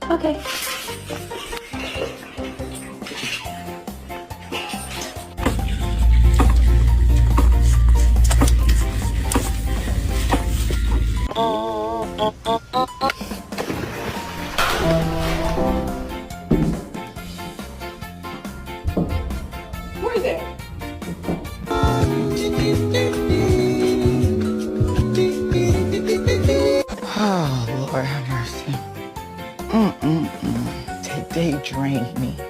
Okay. What is that? Oh, Lord have mercy. Today drained me.